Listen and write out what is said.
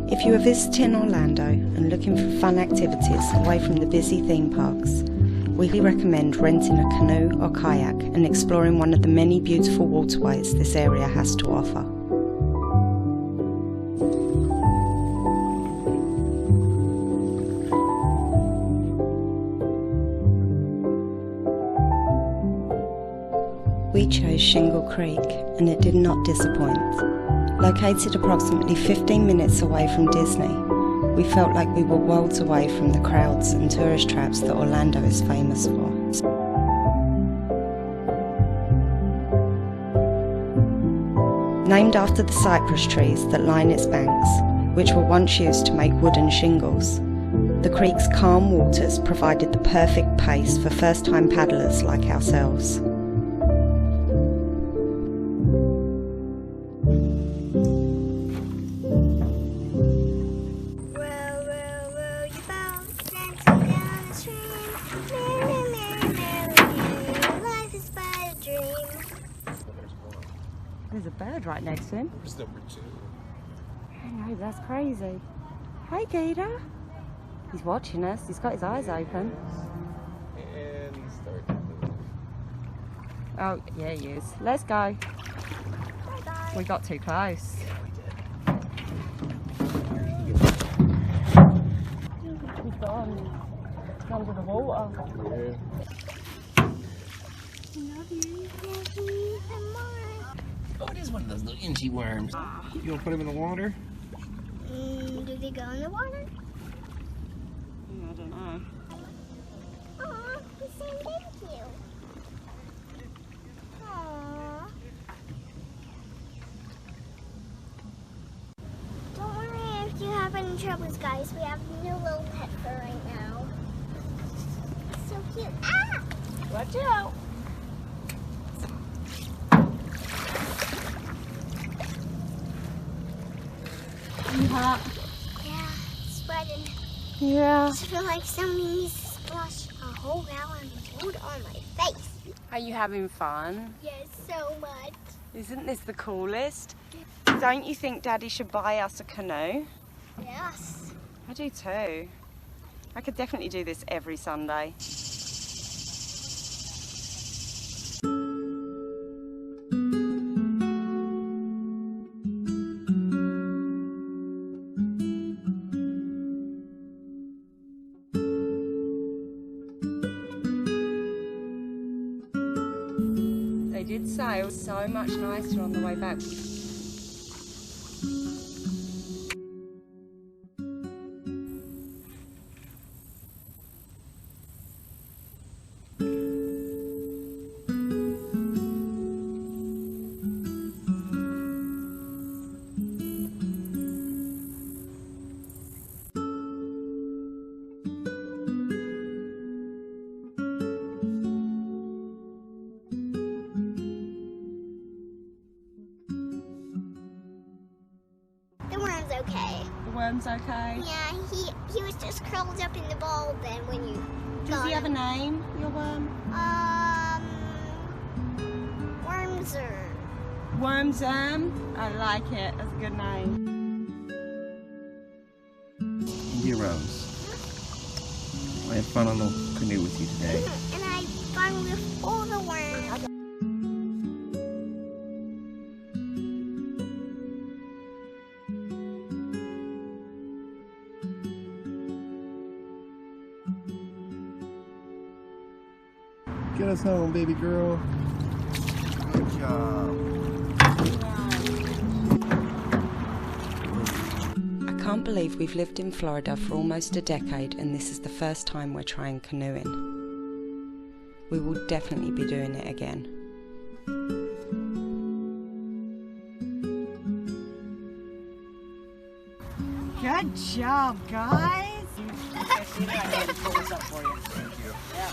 If you are visiting Orlando and looking for fun activities away from the busy theme parks, we recommend renting a canoe or kayak and exploring one of the many beautiful waterways this area has to offer. We chose Shingle Creek and it did not disappoint. Located approximately 15 minutes away from Disney, we felt like we were worlds away from the crowds and tourist traps that Orlando is famous for. Named after the cypress trees that line its banks, which were once used to make wooden shingles, the creek's calm waters provided the perfect pace for first-time paddlers like ourselves. There's a bird right next to him. There's number 2. I know, that's crazy. Hey, Gator. He's watching us. He's got his eyes open. And he's starting to move. Oh, yeah, he is. Let's go. Bye-bye. We got too close. Yeah, we did. He's gone. He's under the water. Yeah. Oh, it is one of those little inky worms. You want to put them in the water? Do they go in the water? I don't know. Aw, he's saying thank you. Aw. Don't worry if you have any troubles, guys. We have a new little pet for right now. It's so cute. Ah! Watch out. You hot? Yeah, sweating. Yeah. I feel like somebody needs to splash a whole gallon of water on my face. Are you having fun? Yes, so much. Isn't this the coolest? Don't you think Daddy should buy us a canoe? Yes. I do too. I could definitely do this every Sunday. They did say it was so much nicer on the way back. The worm's okay. The worm's okay? Yeah, he was just curled up in the ball then when you Does got he have a him. name, your worm? Wormser. Wormsworm? I like it. That's a good name. India Rose. I had fun on the canoe with you today. And I fun with all the worms. Get us home, baby girl. Good job. I can't believe we've lived in Florida for almost a decade and this is the first time we're trying canoeing. We will definitely be doing it again. Good job, guys. Pull this up for you. Thank you. Yeah.